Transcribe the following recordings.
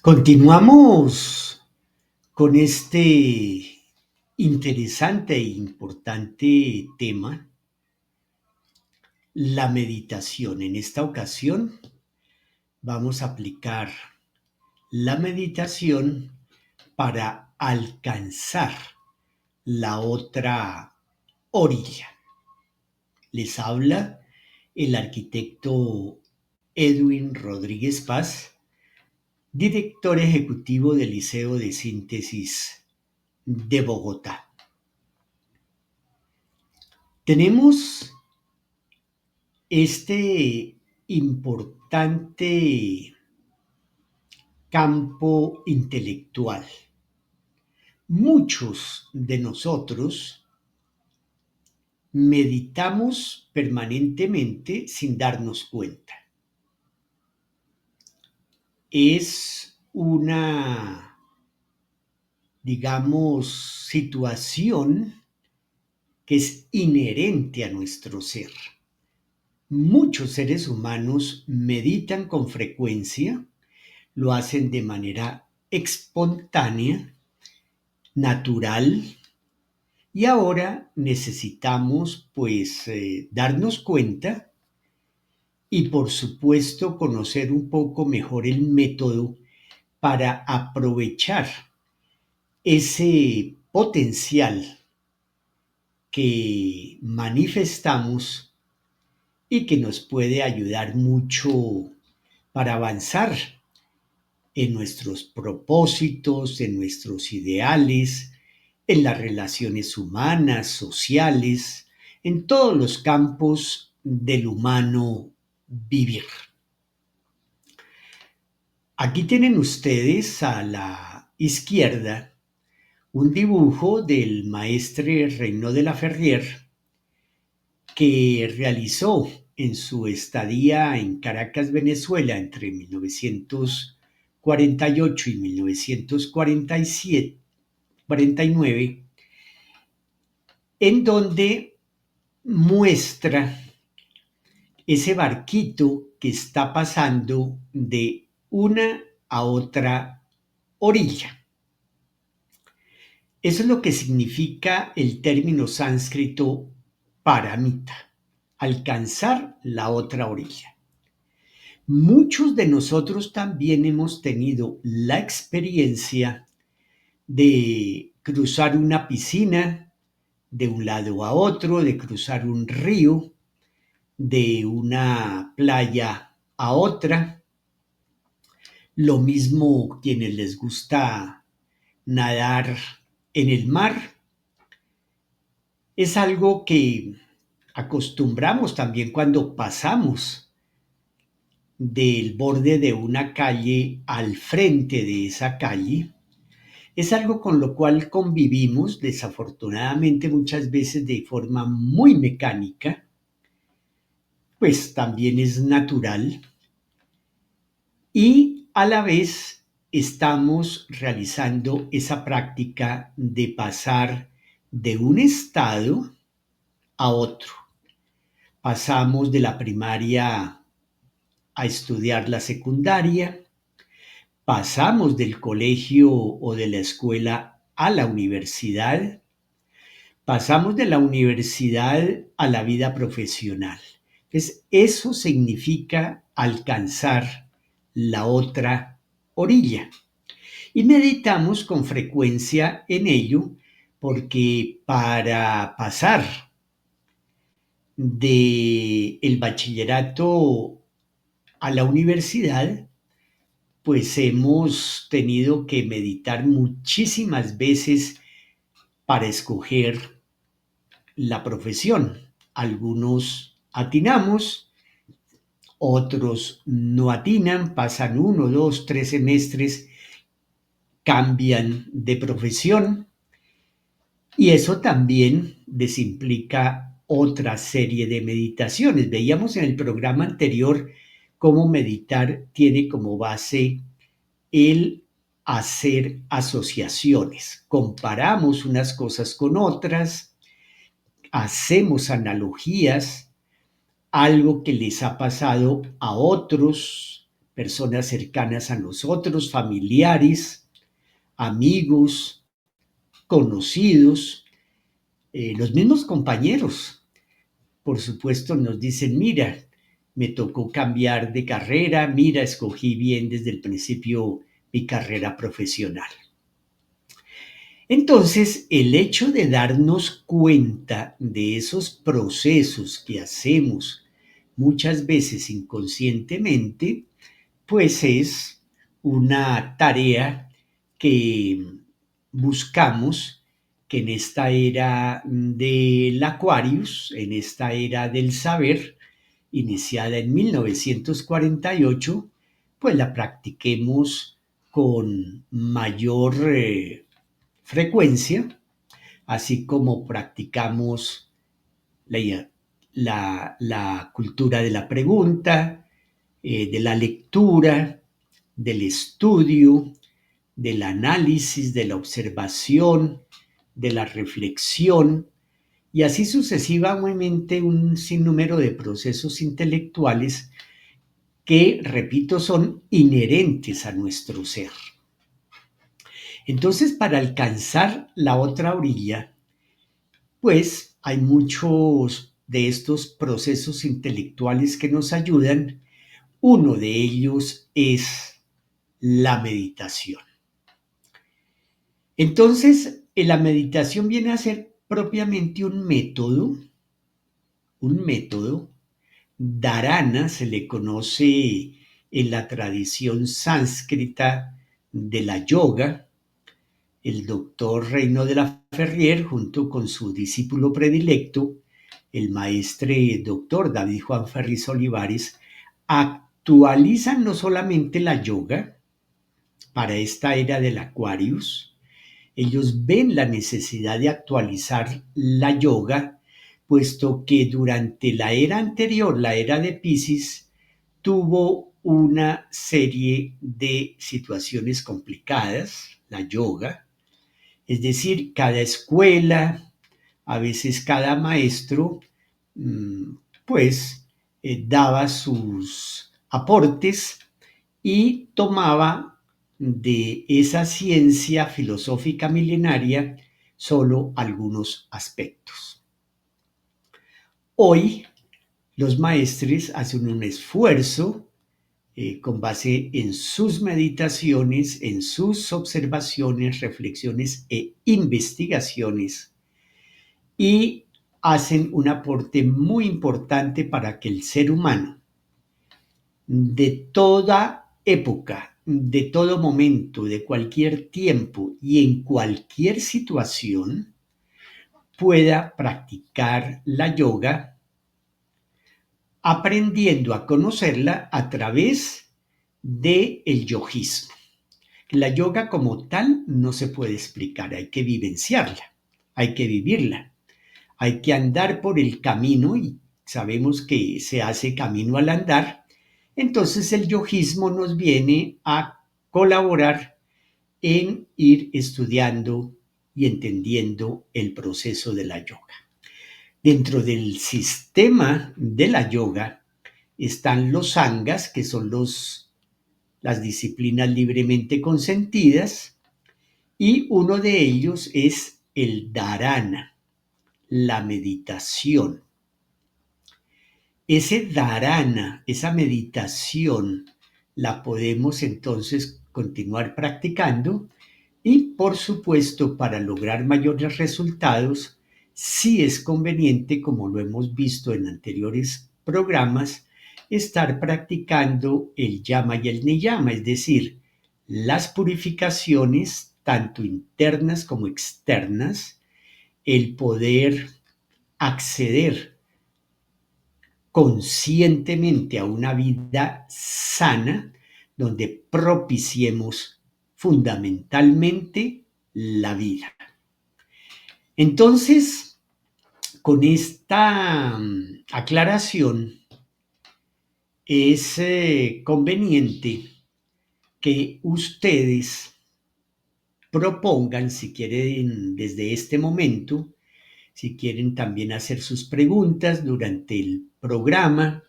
Continuamos con este interesante e importante tema, la meditación. En esta ocasión vamos a aplicar la meditación para alcanzar la otra orilla. Les habla el arquitecto Edwin Rodríguez Paz, director ejecutivo del Liceo de Síntesis de Bogotá. Tenemos este importante campo intelectual. Muchos de nosotros meditamos permanentemente sin darnos cuenta. Es una, digamos, situación que es inherente a nuestro ser. Muchos seres humanos meditan con frecuencia, lo hacen de manera espontánea, natural, y ahora necesitamos darnos cuenta y por supuesto conocer un poco mejor el método para aprovechar ese potencial que manifestamos y que nos puede ayudar mucho para avanzar en nuestros propósitos, en nuestros ideales, en las relaciones humanas, sociales, en todos los campos del humano vivir. Aquí tienen ustedes a la izquierda un dibujo del maestre Renaud de la Ferrière que realizó en su estadía en Caracas, Venezuela, entre 1948 y 1949, en donde muestra ese barquito que está pasando de una a otra orilla. Eso es lo que significa el término sánscrito paramita, alcanzar la otra orilla. Muchos de nosotros también hemos tenido la experiencia de cruzar una piscina de un lado a otro, de cruzar un río, de una playa a otra. Lo mismo quienes les gusta nadar en el mar. Es algo que acostumbramos también cuando pasamos del borde de una calle al frente de esa calle. Es algo con lo cual convivimos, desafortunadamente muchas veces de forma muy mecánica, pues también es natural, y a la vez estamos realizando esa práctica de pasar de un estado a otro. Pasamos de la primaria a estudiar la secundaria, pasamos del colegio o de la escuela a la universidad, pasamos de la universidad a la vida profesional. Entonces, eso significa alcanzar la otra orilla. Y meditamos con frecuencia en ello porque para pasar del bachillerato a la universidad, pues hemos tenido que meditar muchísimas veces para escoger la profesión. Algunos atinamos, otros no atinan, pasan 1, 2, 3 semestres, cambian de profesión, y eso también les implica otra serie de meditaciones. Veíamos en el programa anterior cómo meditar tiene como base el hacer asociaciones. Comparamos unas cosas con otras, hacemos analogías, algo que les ha pasado a otros personas cercanas a nosotros, familiares, amigos, conocidos, los mismos compañeros, por supuesto, nos dicen, mira, me tocó cambiar de carrera, mira, escogí bien desde el principio mi carrera profesional. Entonces, el hecho de darnos cuenta de esos procesos que hacemos muchas veces inconscientemente, pues es una tarea que buscamos que en esta era del Aquarius, en esta era del saber, iniciada en 1948, pues la practiquemos con mayor frecuencia, así como practicamos la cultura de la pregunta, de la lectura, del estudio, del análisis, de la observación, de la reflexión, y así sucesivamente un sinnúmero de procesos intelectuales que, repito, son inherentes a nuestro ser. Entonces, para alcanzar la otra orilla, pues hay muchos de estos procesos intelectuales que nos ayudan. Uno de ellos es la meditación. Entonces, la meditación viene a ser propiamente un método. Dharana se le conoce en la tradición sánscrita de la yoga. El doctor Reino de la Ferrier, junto con su discípulo predilecto, el maestre doctor David Juan Ferriz Olivares, actualizan no solamente la yoga para esta era del Aquarius, ellos ven la necesidad de actualizar la yoga, puesto que durante la era anterior, la era de Piscis, tuvo una serie de situaciones complicadas, la yoga, es decir, cada escuela, a veces cada maestro, pues daba sus aportes y tomaba de esa ciencia filosófica milenaria solo algunos aspectos. Hoy los maestres hacen un esfuerzo con base en sus meditaciones, en sus observaciones, reflexiones e investigaciones, y hacen un aporte muy importante para que el ser humano de toda época, de todo momento, de cualquier tiempo y en cualquier situación pueda practicar la yoga, aprendiendo a conocerla a través del yogismo. La yoga como tal no se puede explicar, hay que vivenciarla, hay que vivirla, hay que andar por el camino y sabemos que se hace camino al andar. Entonces el yogismo nos viene a colaborar en ir estudiando y entendiendo el proceso de la yoga. Dentro del sistema de la yoga están los sangas, que son las disciplinas libremente consentidas, y uno de ellos es el dharana, la meditación. Ese dharana, esa meditación, la podemos entonces continuar practicando y, por supuesto, para lograr mayores resultados, sí es conveniente, como lo hemos visto en anteriores programas, estar practicando el yama y el niyama, es decir, las purificaciones, tanto internas como externas, el poder acceder conscientemente a una vida sana, donde propiciemos fundamentalmente la vida. Entonces, con esta aclaración, es conveniente que ustedes propongan, si quieren desde este momento, si quieren también hacer sus preguntas durante el programa,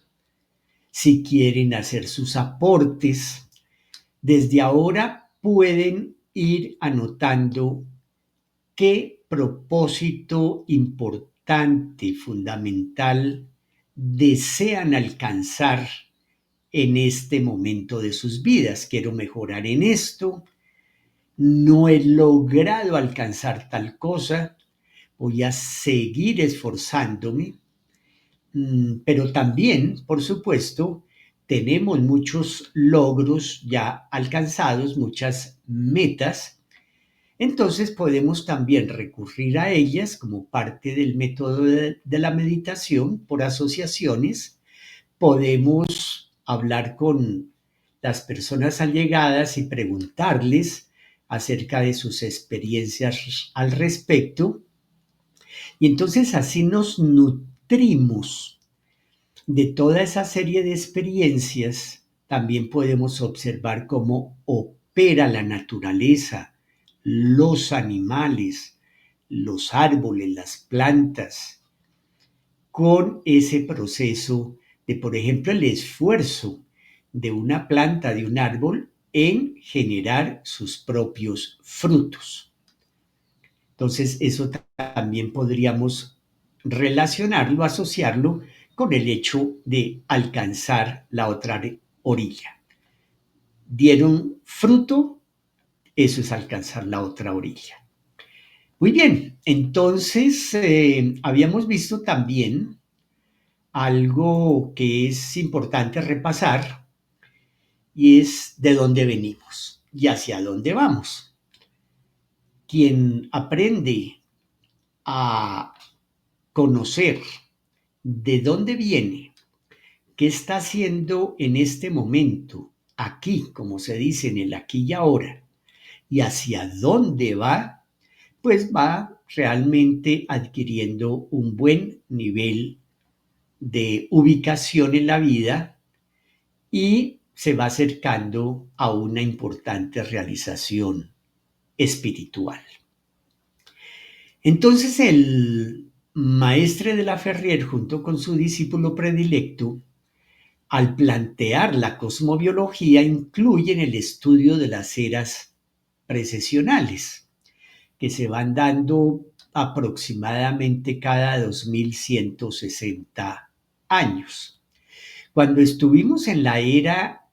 si quieren hacer sus aportes. Desde ahora pueden ir anotando qué propósito importante, fundamental, desean alcanzar en este momento de sus vidas. Quiero mejorar en esto, no he logrado alcanzar tal cosa, voy a seguir esforzándome, pero también, por supuesto, tenemos muchos logros ya alcanzados, muchas metas. Entonces podemos también recurrir a ellas como parte del método de la meditación por asociaciones. Podemos hablar con las personas allegadas y preguntarles acerca de sus experiencias al respecto. Y entonces así nos nutrimos de toda esa serie de experiencias. También podemos observar cómo opera la naturaleza, los animales, los árboles, las plantas, con ese proceso de, por ejemplo, el esfuerzo de una planta, de un árbol, en generar sus propios frutos. Entonces, eso también podríamos relacionarlo, asociarlo con el hecho de alcanzar la otra orilla. Dieron fruto, eso es alcanzar la otra orilla. Muy bien, entonces habíamos visto también algo que es importante repasar y es de dónde venimos y hacia dónde vamos. Quien aprende a conocer de dónde viene, qué está haciendo en este momento, aquí, como se dice, en el aquí y ahora, y hacia dónde va, pues va realmente adquiriendo un buen nivel de ubicación en la vida y se va acercando a una importante realización espiritual. Entonces el maestre de la Ferrier, junto con su discípulo predilecto, al plantear la cosmobiología, incluyen el estudio de las eras precesionales, que se van dando aproximadamente cada 2160 años. Cuando estuvimos en la era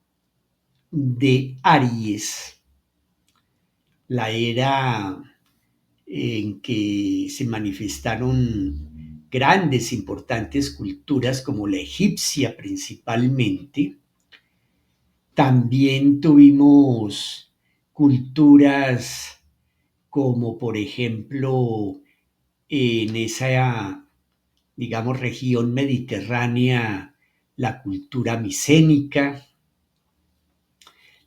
de Aries, la era en que se manifestaron grandes, importantes culturas como la egipcia principalmente. También tuvimos culturas como por ejemplo en esa, digamos, región mediterránea, la cultura micénica,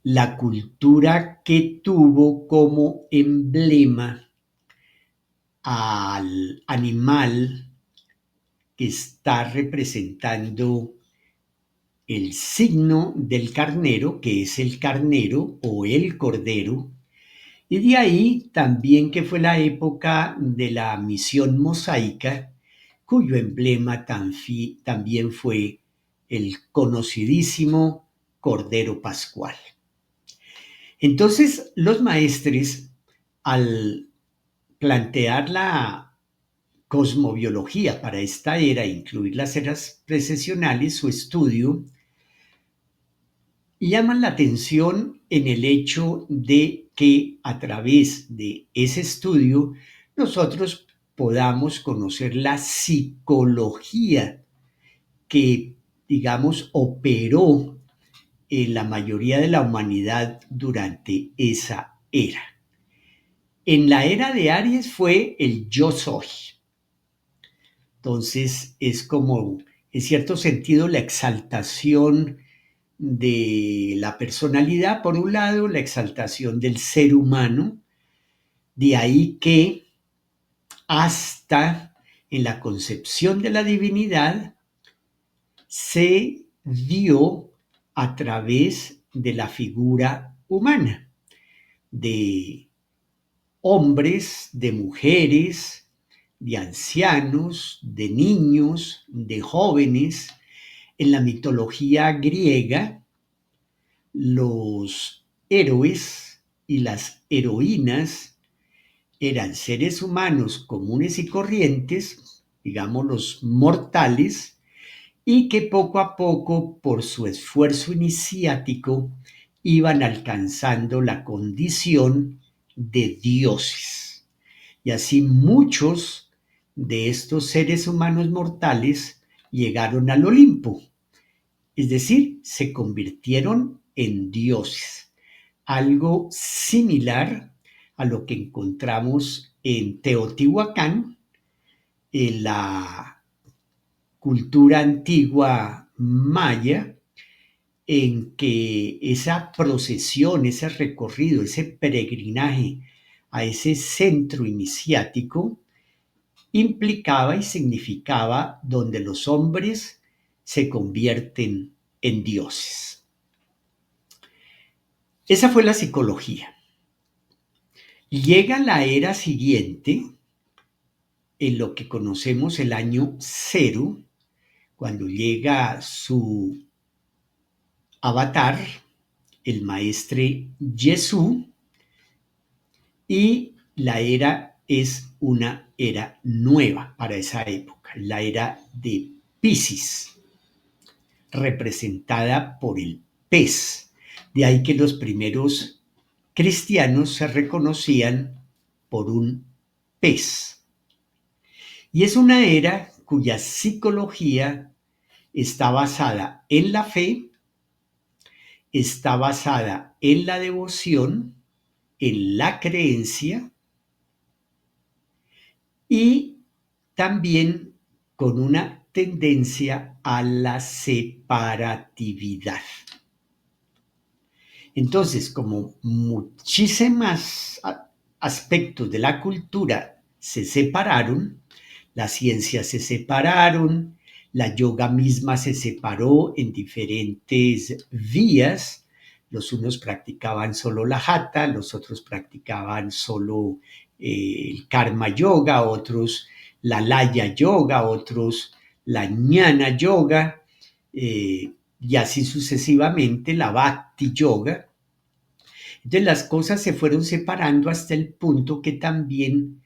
la cultura que tuvo como emblema al animal que está representando el signo del carnero, que es el carnero o el cordero, y de ahí también que fue la época de la misión mosaica, cuyo emblema también fue el conocidísimo Cordero Pascual. Entonces, los maestres, al plantear la cosmobiología para esta era, incluir las eras precesionales, su estudio, llaman la atención en el hecho de que a través de ese estudio nosotros podamos conocer la psicología que, digamos, operó en la mayoría de la humanidad durante esa era. En la era de Aries fue el yo soy. Entonces es como, en cierto sentido, la exaltación de la personalidad, por un lado, la exaltación del ser humano, de ahí que hasta en la concepción de la divinidad se dio a través de la figura humana, de hombres, de mujeres, de ancianos, de niños, de jóvenes, En la mitología griega, los héroes y las heroínas eran seres humanos comunes y corrientes, digamos los mortales, y que poco a poco, por su esfuerzo iniciático, iban alcanzando la condición de dioses. Y así muchos de estos seres humanos mortales llegaron al Olimpo, es decir, se convirtieron en dioses, algo similar a lo que encontramos en Teotihuacán, en la cultura antigua maya, en que esa procesión, ese recorrido, ese peregrinaje a ese centro iniciático implicaba y significaba donde los hombres se convierten en dioses. Esa fue la psicología. Llega la era siguiente, en lo que conocemos el año cero, cuando llega su avatar, el maestre Jesús, y la era es una era nueva para esa época, la era de Piscis, representada por el pez. De ahí que los primeros cristianos se reconocían por un pez. Y es una era cuya psicología está basada en la fe, está basada en la devoción, en la creencia y también con una tendencia a la separatividad. Entonces, como muchísimos aspectos de la cultura se separaron, las ciencias se separaron, la yoga misma se separó en diferentes vías. Los unos practicaban solo la hatha, los otros practicaban solo el karma yoga, otros la laya yoga, otros la jnana yoga, y así sucesivamente, la bhakti yoga. Entonces las cosas se fueron separando hasta el punto que también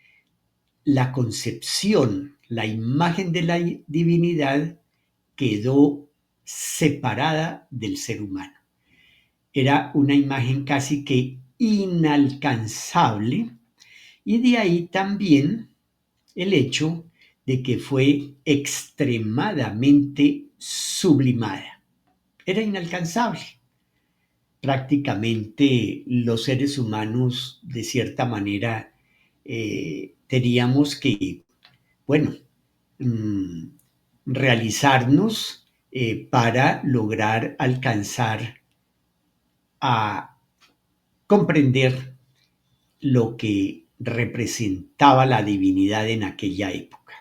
la concepción, la imagen de la divinidad quedó separada del ser humano. Era una imagen casi que inalcanzable, y de ahí también el hecho de que fue extremadamente sublimada. Era inalcanzable. Prácticamente los seres humanos, de cierta manera, teníamos que, bueno, realizarnos para lograr alcanzar a comprender lo que representaba la divinidad en aquella época.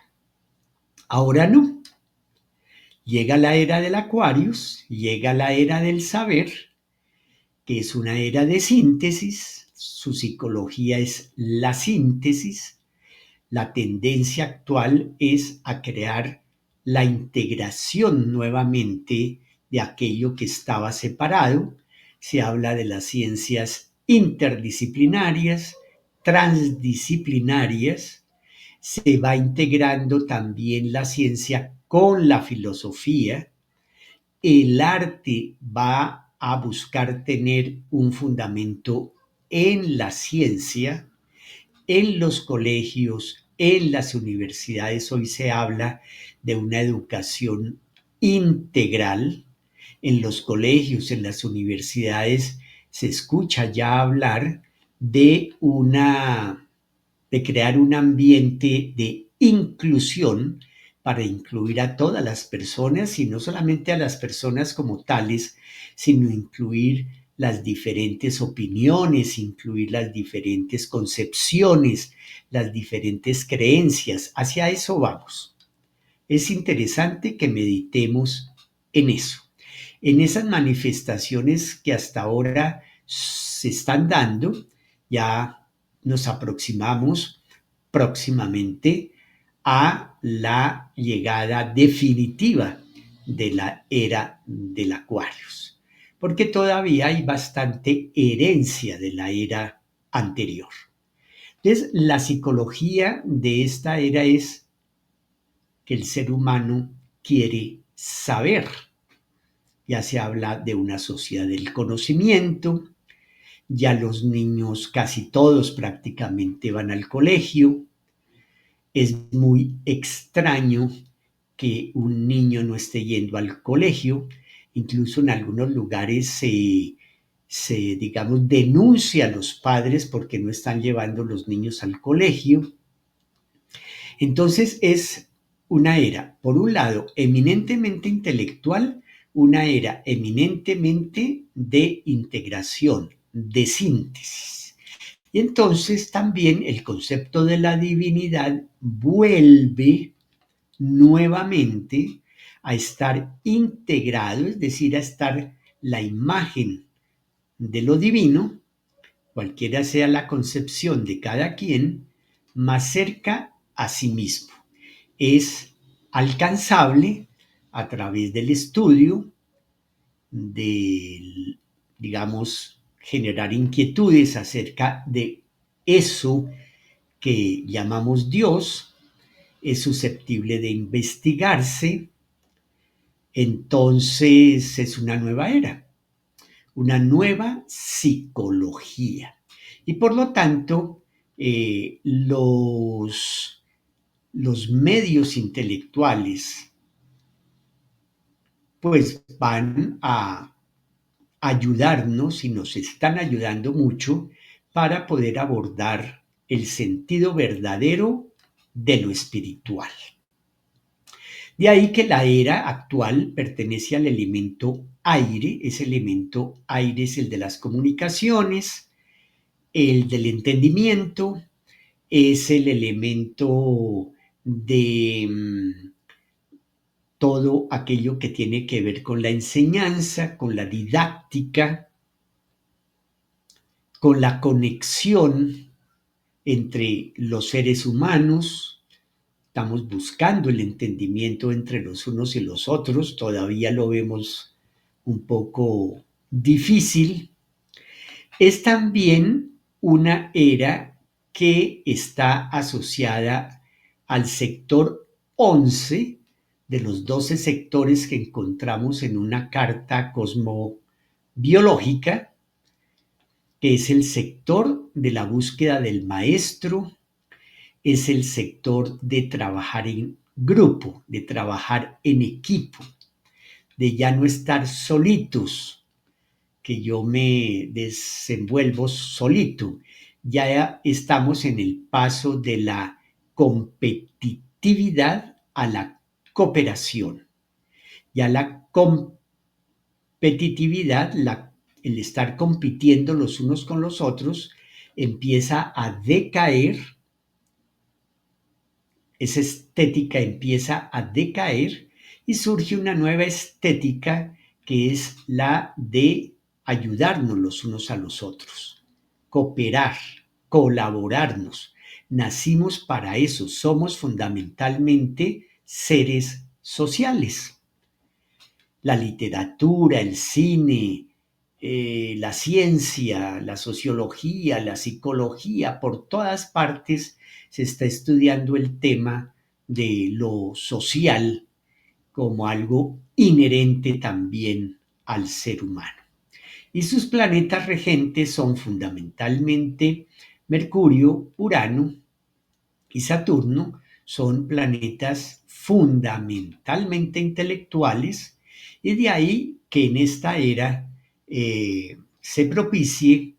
Ahora no. Llega la era del Aquarius, llega la era del saber, que es una era de síntesis. Su psicología es la síntesis. La tendencia actual es a crear la integración nuevamente de aquello que estaba separado. Se habla de las ciencias interdisciplinarias, transdisciplinarias. Se va integrando también la ciencia con la filosofía. El arte va a buscar tener un fundamento en la ciencia. En los colegios, en las universidades, hoy se habla de una educación integral. En los colegios, en las universidades, se escucha ya hablar de crear un ambiente de inclusión para incluir a todas las personas, y no solamente a las personas como tales, sino incluir las diferentes opiniones, incluir las diferentes concepciones, las diferentes creencias. Hacia eso vamos. Es interesante que meditemos en eso, en esas manifestaciones que hasta ahora se están dando. Ya nos aproximamos próximamente a la llegada definitiva de la era del Aquarius, porque todavía hay bastante herencia de la era anterior. Entonces, la psicología de esta era es que el ser humano quiere saber. Ya se habla de una sociedad del conocimiento, ya los niños casi todos prácticamente van al colegio. Es muy extraño que un niño no esté yendo al colegio, incluso en algunos lugares digamos, denuncia a los padres porque no están llevando los niños al colegio. Entonces es una era, por un lado, eminentemente intelectual, una era eminentemente de integración, de síntesis. Y entonces también el concepto de la divinidad vuelve nuevamente a estar integrado, es decir, a estar la imagen de lo divino, cualquiera sea la concepción de cada quien, más cerca a sí mismo. Es alcanzable a través del estudio, de, digamos, generar inquietudes acerca de eso que llamamos Dios, es susceptible de investigarse, entonces es una nueva era, una nueva psicología. Y por lo tanto, los medios intelectuales pues van a ayudarnos y nos están ayudando mucho para poder abordar el sentido verdadero de lo espiritual. De ahí que la era actual pertenece al elemento aire, ese elemento aire es el de las comunicaciones, el del entendimiento, es el elemento de todo aquello que tiene que ver con la enseñanza, con la didáctica, con la conexión entre los seres humanos. Estamos buscando el entendimiento entre los unos y los otros, todavía lo vemos un poco difícil. Es también una era que está asociada al sector 11 de los 12 sectores que encontramos en una carta cosmobiológica, que es el sector de la búsqueda del maestro, es el sector de trabajar en grupo, de trabajar en equipo, de ya no estar solitos, que yo me desenvuelvo solito. Ya estamos en el paso de la competitividad a la cooperación. Ya la competitividad, el estar compitiendo los unos con los otros, empieza a decaer, esa estética empieza a decaer y surge una nueva estética que es la de ayudarnos los unos a los otros, cooperar, colaborarnos. Nacimos para eso, somos fundamentalmente seres sociales. La literatura, el cine, la ciencia, la sociología, la psicología, por todas partes se está estudiando el tema de lo social como algo inherente también al ser humano. Y sus planetas regentes son fundamentalmente Mercurio, Urano y Saturno, son planetas fundamentalmente intelectuales, y de ahí que en esta era se propicie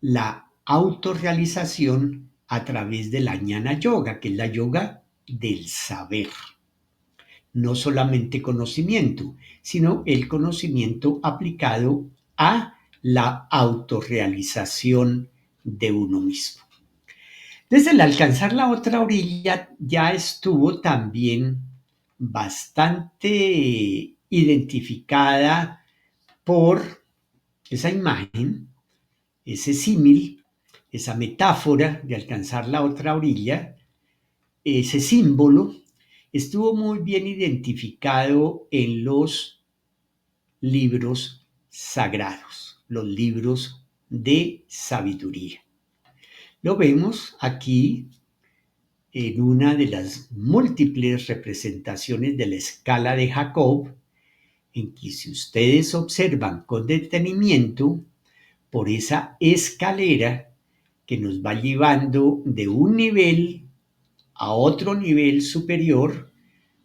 la autorrealización a través de la Jnana Yoga, que es la yoga del saber. No solamente conocimiento, sino el conocimiento aplicado a la autorrealización de uno mismo. Desde el alcanzar la otra orilla ya estuvo también bastante identificada por esa imagen, ese símil, esa metáfora de alcanzar la otra orilla, ese símbolo estuvo muy bien identificado en los libros sagrados, los libros de sabiduría. Lo vemos aquí en una de las múltiples representaciones de la escala de Jacob, en que si ustedes observan con detenimiento, por esa escalera que nos va llevando de un nivel a otro nivel superior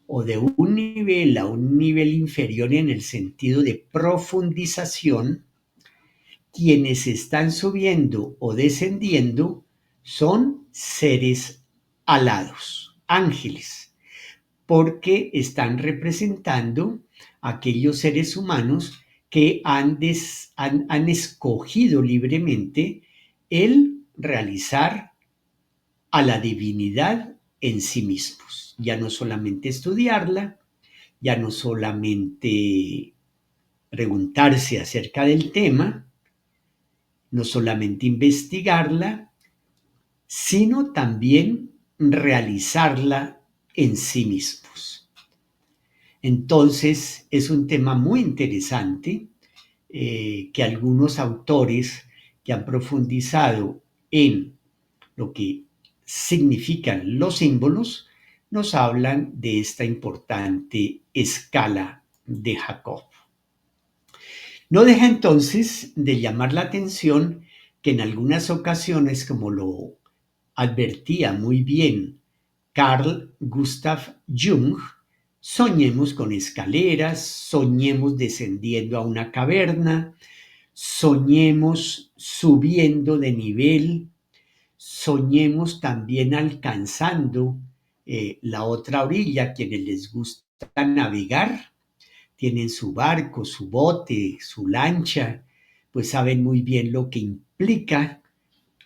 o de un nivel a un nivel inferior en el sentido de profundización, quienes están subiendo o descendiendo son seres alados, ángeles, porque están representando a aquellos seres humanos que han escogido libremente el realizar a la divinidad en sí mismos. Ya no solamente estudiarla, ya no solamente preguntarse acerca del tema, no solamente investigarla, sino también realizarla en sí mismos. Entonces, es un tema muy interesante que algunos autores que han profundizado en lo que significan los símbolos nos hablan de esta importante escala de Jacob. No deja entonces de llamar la atención que en algunas ocasiones, como lo advertía muy bien Carl Gustav Jung, soñemos con escaleras, soñemos descendiendo a una caverna, soñemos subiendo de nivel, soñemos también alcanzando la otra orilla. Quienes les gusta navegar, tienen su barco, su bote, su lancha, pues saben muy bien lo que implica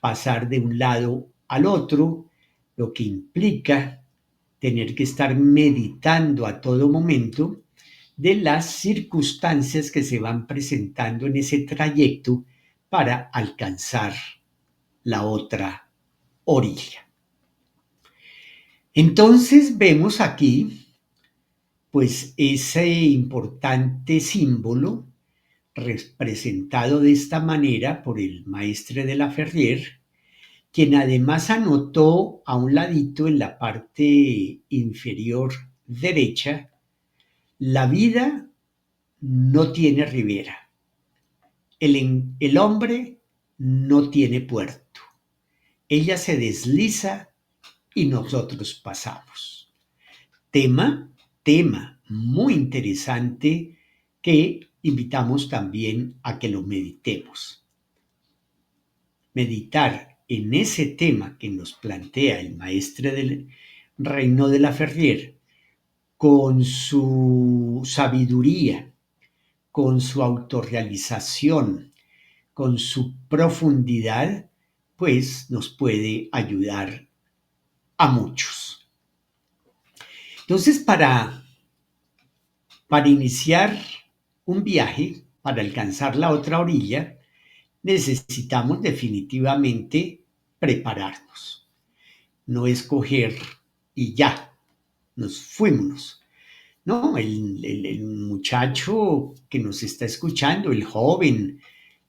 pasar de un lado al otro, lo que implica tener que estar meditando a todo momento de las circunstancias que se van presentando en ese trayecto para alcanzar la otra orilla. Entonces vemos aquí pues ese importante símbolo representado de esta manera por el maestre de la Ferrier, quien además anotó a un ladito en la parte inferior derecha: la vida no tiene ribera, el hombre no tiene puerto, ella se desliza y nosotros pasamos. Tema muy interesante que invitamos también a que lo meditemos. Meditar en ese tema que nos plantea el maestre del Reino de la Ferrier, con su sabiduría, con su autorrealización, con su profundidad, pues nos puede ayudar a muchos. Entonces, para iniciar un viaje, para alcanzar la otra orilla, necesitamos definitivamente prepararnos. No escoger y ya, nos fuimos. No, el muchacho que nos está escuchando, el joven,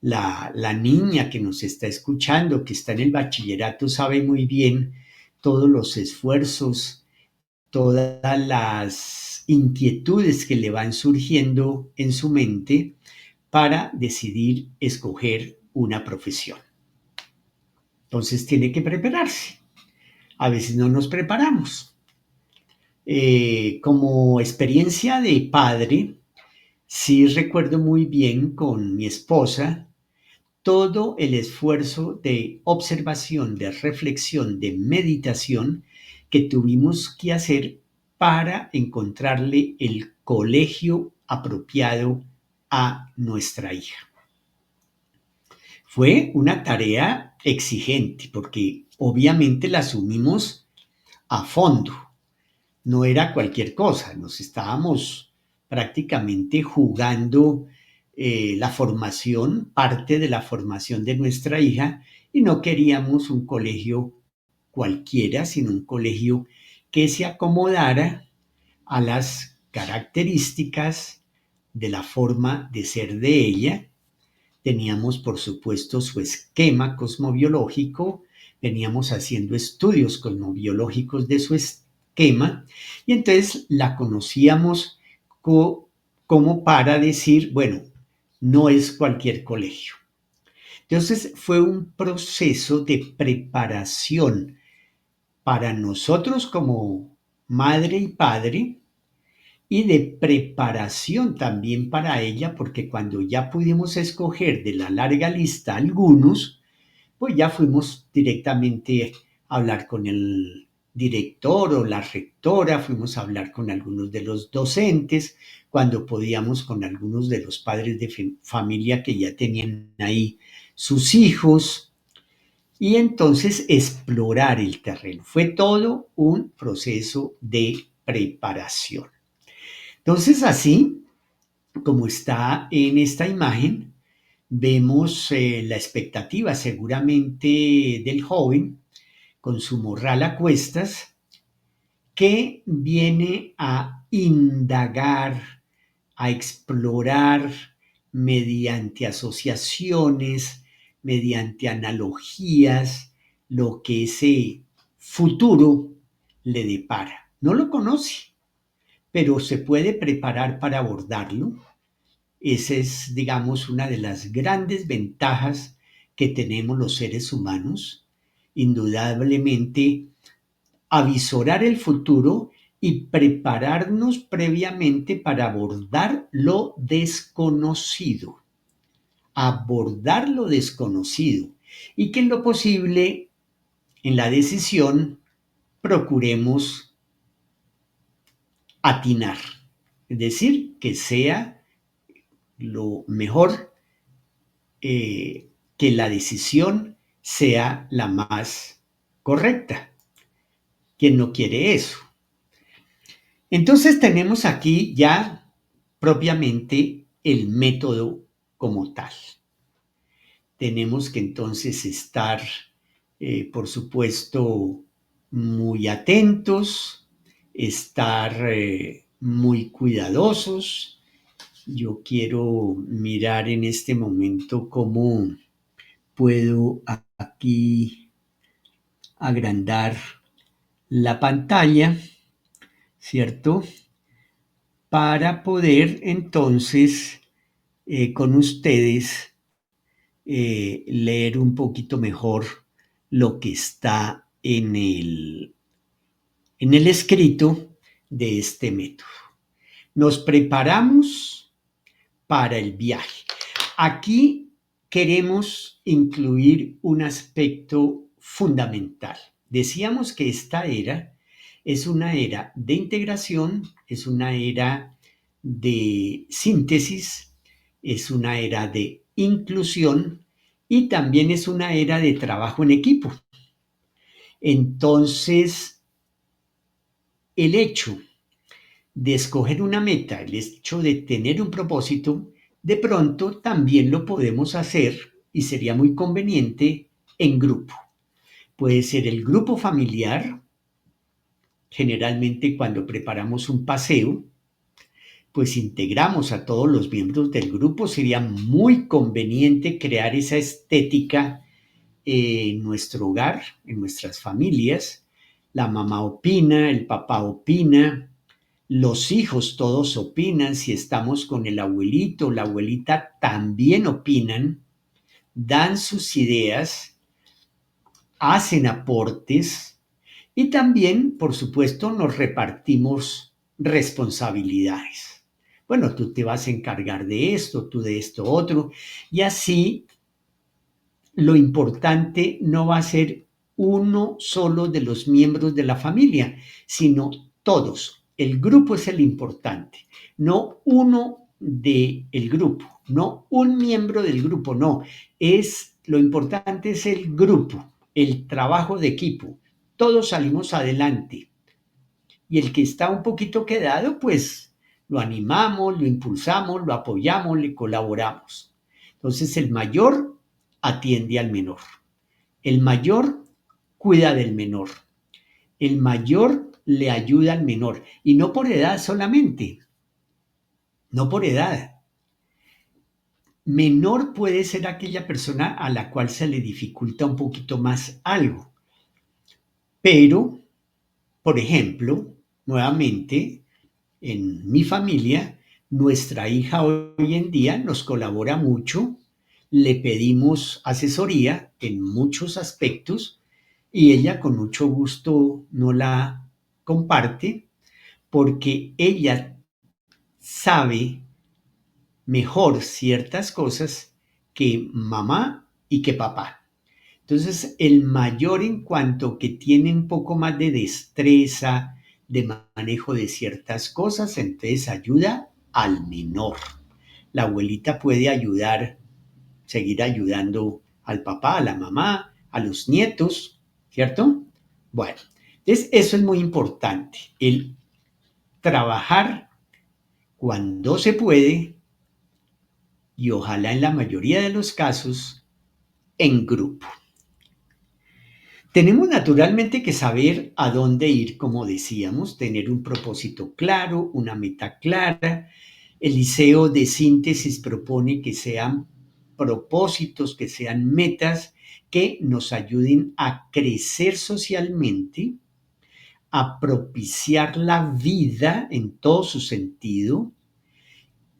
la niña que nos está escuchando, que está en el bachillerato, sabe muy bien todos los esfuerzos, todas las inquietudes que le van surgiendo en su mente para decidir escoger una profesión. Entonces tiene que prepararse. A veces no nos preparamos. Como experiencia de padre, sí recuerdo muy bien con mi esposa todo el esfuerzo de observación, de reflexión, de meditación que tuvimos que hacer para encontrarle el colegio apropiado a nuestra hija. Fue una tarea exigente porque obviamente la asumimos a fondo. No era cualquier cosa, nos estábamos prácticamente jugando la formación, parte de la formación de nuestra hija, y no queríamos un colegio cualquiera, sino un colegio que se acomodara a las características de la forma de ser de ella. Teníamos, por supuesto, su esquema cosmobiológico, veníamos haciendo estudios cosmobiológicos de su esquema y entonces la conocíamos como para decir, bueno, no es cualquier colegio. Entonces fue un proceso de preparación para nosotros como madre y padre y de preparación también para ella, porque cuando ya pudimos escoger de la larga lista algunos, pues ya fuimos directamente a hablar con el director o la rectora, fuimos a hablar con algunos de los docentes, cuando podíamos con algunos de los padres de familia que ya tenían ahí sus hijos, y entonces explorar el terreno. Fue todo un proceso de preparación. Entonces, así como está en esta imagen, vemos la expectativa seguramente del joven con su morral a cuestas, que viene a indagar, a explorar mediante asociaciones, mediante analogías, lo que ese futuro le depara. No lo conoce, pero se puede preparar para abordarlo. Esa es, digamos, una de las grandes ventajas que tenemos los seres humanos. Indudablemente, avisorar el futuro y prepararnos previamente para abordar lo desconocido. Abordar lo desconocido. Y que en lo posible, en la decisión, procuremos atinar. Es decir, que sea lo mejor, que la decisión sea la más correcta. ¿Quién no quiere eso? Entonces tenemos aquí ya propiamente el método como tal. Tenemos que entonces estar, por supuesto, muy atentos, estar muy cuidadosos. Yo quiero mirar en este momento cómo puedo aquí agrandar la pantalla, ¿cierto? Para poder entonces con ustedes leer un poquito mejor lo que está en el escrito de este método. Nos preparamos para el viaje. Aquí queremos incluir un aspecto fundamental. Decíamos que esta era es una era de integración, es una era de síntesis, es una era de inclusión y también es una era de trabajo en equipo. Entonces, el hecho de escoger una meta, el hecho de tener un propósito, de pronto también lo podemos hacer y sería muy conveniente en grupo. Puede ser el grupo familiar, generalmente cuando preparamos un paseo, pues integramos a todos los miembros del grupo, sería muy conveniente crear esa estética en nuestro hogar, en nuestras familias. La mamá opina, el papá opina, los hijos todos opinan, si estamos con el abuelito, la abuelita también opinan, dan sus ideas, hacen aportes y también, por supuesto, nos repartimos responsabilidades. Bueno, tú te vas a encargar de esto, tú de esto otro, y así lo importante no va a ser uno solo de los miembros de la familia, sino todos. El grupo es el importante, no uno del grupo, no un miembro del grupo, no. Lo importante es el grupo, el trabajo de equipo. Todos salimos adelante. Y el que está un poquito quedado, pues lo animamos, lo impulsamos, lo apoyamos, le colaboramos. Entonces el mayor atiende al menor. El mayor cuida del menor. El mayor le ayuda al menor. Y no por edad solamente, no por edad. Menor puede ser aquella persona a la cual se le dificulta un poquito más algo. Pero, por ejemplo, nuevamente, en mi familia, nuestra hija hoy en día nos colabora mucho, le pedimos asesoría en muchos aspectos y ella con mucho gusto no la comparte porque ella sabe mejor ciertas cosas que mamá y que papá. Entonces, el mayor en cuanto que tiene un poco más de destreza, de manejo de ciertas cosas, entonces ayuda al menor. La abuelita puede ayudar, seguir ayudando al papá, a la mamá, a los nietos, ¿cierto? Bueno, entonces eso es muy importante, el trabajar cuando se puede y ojalá en la mayoría de los casos en grupo. Tenemos naturalmente que saber a dónde ir, como decíamos, tener un propósito claro, una meta clara. El liceo de síntesis propone que sean propósitos, que sean metas que nos ayuden a crecer socialmente, a propiciar la vida en todo su sentido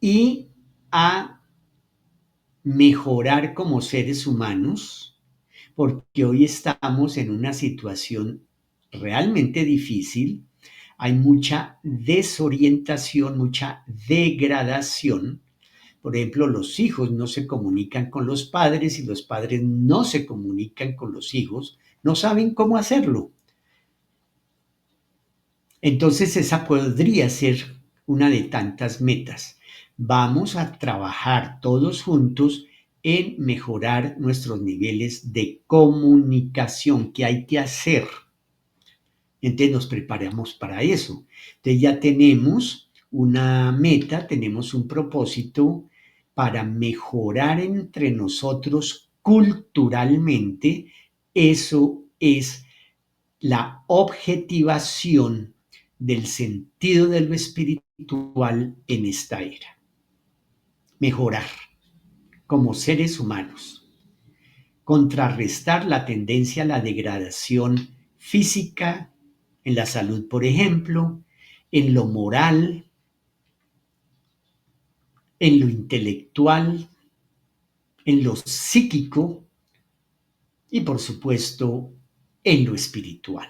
y a mejorar como seres humanos, porque hoy estamos en una situación realmente difícil, hay mucha desorientación, mucha degradación. Por ejemplo, los hijos no se comunican con los padres y los padres no se comunican con los hijos, no saben cómo hacerlo. Entonces esa podría ser una de tantas metas. Vamos a trabajar todos juntos en mejorar nuestros niveles de comunicación. ¿Qué hay que hacer? Entonces nos preparamos para eso. Entonces ya tenemos una meta, tenemos un propósito para mejorar entre nosotros culturalmente. Eso es la objetivación del sentido de lo espiritual en esta era. Mejorar como seres humanos, contrarrestar la tendencia a la degradación física, en la salud, por ejemplo, en lo moral, en lo intelectual, en lo psíquico y, por supuesto, en lo espiritual.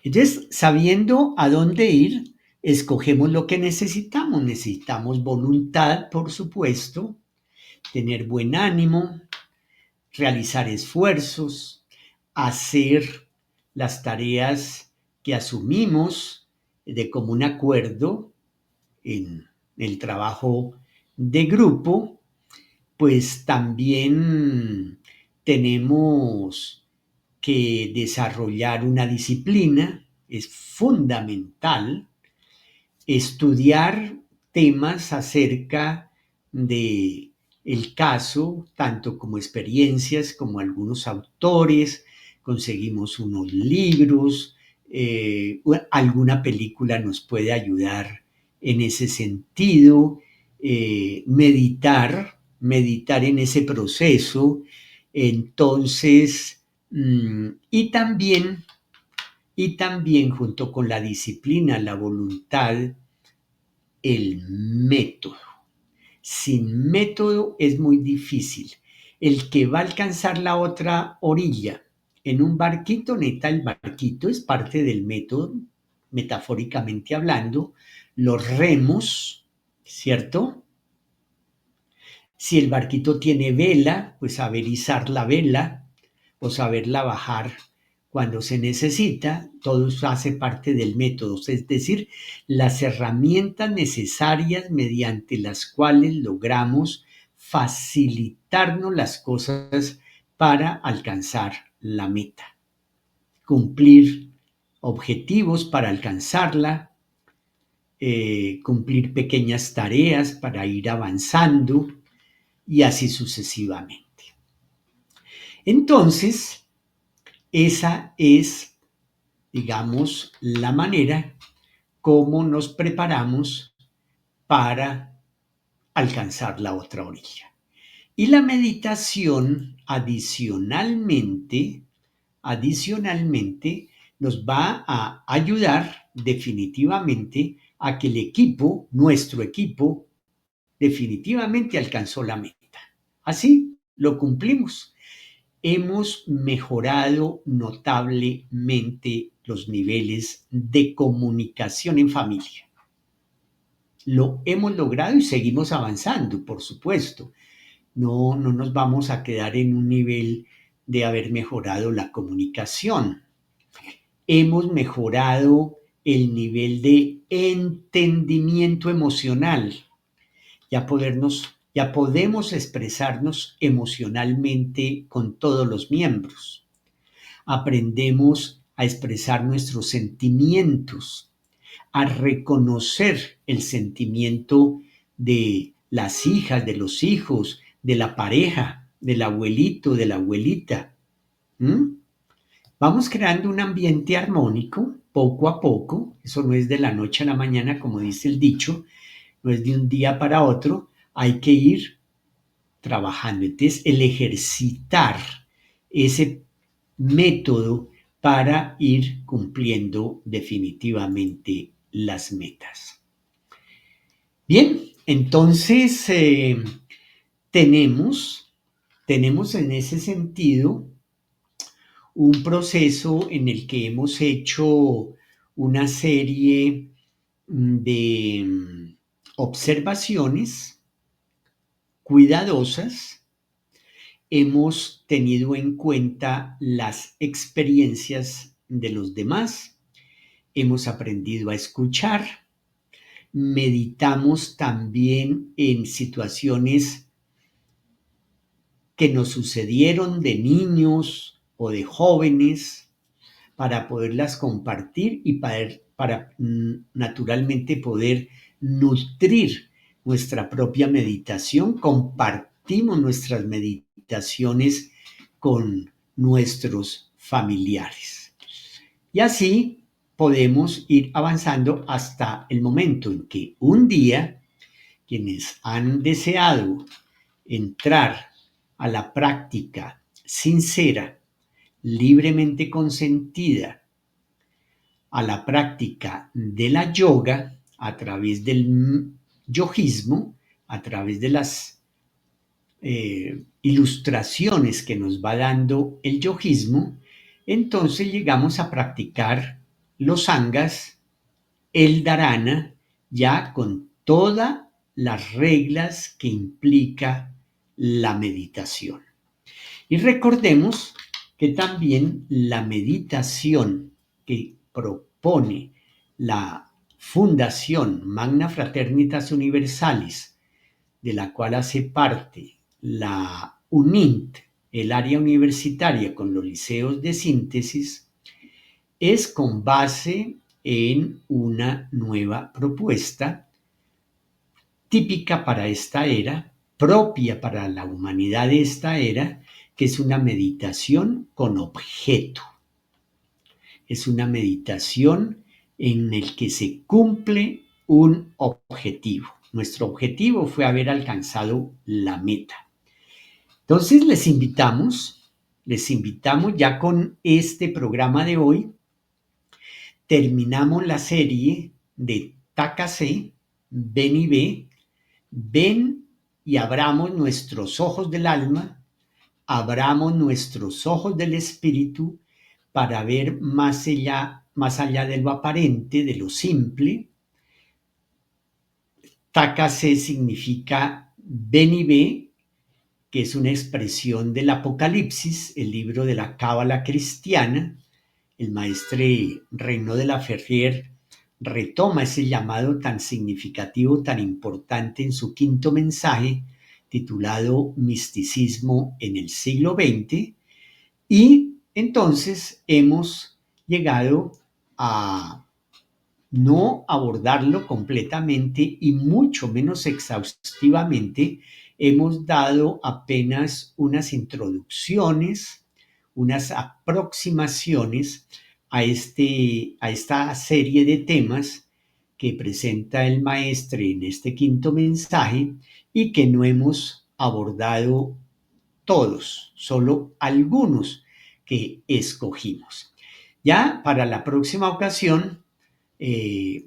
Entonces, sabiendo a dónde ir, escogemos lo que necesitamos. Necesitamos voluntad, por supuesto, tener buen ánimo, realizar esfuerzos, hacer las tareas que asumimos de común acuerdo en el trabajo de grupo, pues también tenemos que desarrollar una disciplina, es fundamental estudiar temas acerca de el caso, tanto como experiencias, como algunos autores, conseguimos unos libros, alguna película nos puede ayudar en ese sentido, meditar en ese proceso, entonces, y también junto con la disciplina, la voluntad, el método. Sin método es muy difícil. El que va a alcanzar la otra orilla en un barquito, neta, el barquito es parte del método, metafóricamente hablando, los remos, ¿cierto? Si el barquito tiene vela, pues saber izar la vela o saberla bajar cuando se necesita, todo eso hace parte del método, es decir, las herramientas necesarias mediante las cuales logramos facilitarnos las cosas para alcanzar la meta, cumplir objetivos para alcanzarla, cumplir pequeñas tareas para ir avanzando y así sucesivamente. Entonces, esa es digamos, la manera como nos preparamos para alcanzar la otra orilla. Y la meditación adicionalmente nos va a ayudar definitivamente a que el equipo, nuestro equipo, definitivamente alcanzó la meta. Así lo cumplimos. Hemos mejorado notablemente los niveles de comunicación en familia. Lo hemos logrado y seguimos avanzando, por supuesto. No nos vamos a quedar en un nivel de haber mejorado la comunicación. Hemos mejorado el nivel de entendimiento emocional. Ya podemos expresarnos emocionalmente con todos los miembros. Aprendemos a expresar nuestros sentimientos, a reconocer el sentimiento de las hijas, de los hijos, de la pareja, del abuelito, de la abuelita. ¿Mm? Vamos creando un ambiente armónico poco a poco. Eso no es de la noche a la mañana, como dice el dicho, no es de un día para otro. Hay que ir trabajando. Entonces, el ejercitar ese método para ir cumpliendo definitivamente las metas. Bien, entonces tenemos en ese sentido un proceso en el que hemos hecho una serie de observaciones cuidadosas. Hemos tenido en cuenta las experiencias de los demás, hemos aprendido a escuchar, meditamos también en situaciones que nos sucedieron de niños o de jóvenes para poderlas compartir y para naturalmente poder nutrir nuestra propia meditación. Compartimos nuestras meditaciones con nuestros familiares. Y así podemos ir avanzando hasta el momento en que un día quienes han deseado entrar a la práctica sincera, libremente consentida, a la práctica de la yoga a través del yogismo, a través de las ilustraciones que nos va dando el yogismo, entonces llegamos a practicar los sangas, el dharana, ya con todas las reglas que implica la meditación. Y recordemos que también la meditación que propone la Fundación Magna Fraternitas Universalis, de la cual hace parte la UNINT, el área universitaria con los liceos de síntesis, es con base en una nueva propuesta típica para esta era, propia para la humanidad de esta era, que es una meditación con objeto. Es una meditación en el que se cumple un objetivo. Nuestro objetivo fue haber alcanzado la meta. Entonces les invitamos ya con este programa de hoy. Terminamos la serie de Tácase, ven y ve, ven y abramos nuestros ojos del alma, abramos nuestros ojos del espíritu para ver más allá de lo aparente, de lo simple. Tácase significa ven y ve, que es una expresión del Apocalipsis, el libro de la Cábala cristiana. El maestre Renaud de la Ferrière retoma ese llamado tan significativo, tan importante en su quinto mensaje, titulado Misticismo en el siglo XX, y entonces hemos llegado a no abordarlo completamente y mucho menos exhaustivamente. Hemos dado apenas unas introducciones, unas aproximaciones a esta serie de temas que presenta el maestre en este quinto mensaje y que no hemos abordado todos, solo algunos que escogimos. Ya para la próxima ocasión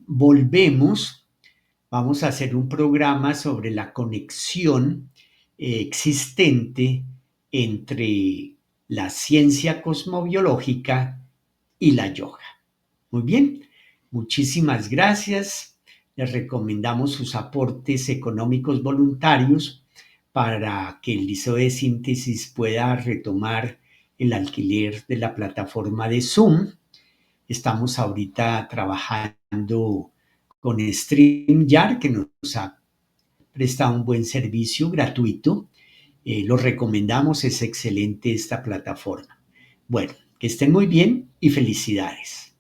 volvemos, vamos a hacer un programa sobre la conexión existente entre la ciencia cosmobiológica y la yoga. Muy bien, muchísimas gracias. Les recomendamos sus aportes económicos voluntarios para que el Liceo de Síntesis pueda retomar el alquiler de la plataforma de Zoom. Estamos ahorita trabajando con StreamYard, que nos ha prestado un buen servicio gratuito. Lo recomendamos, es excelente esta plataforma. Bueno, que estén muy bien y felicidades.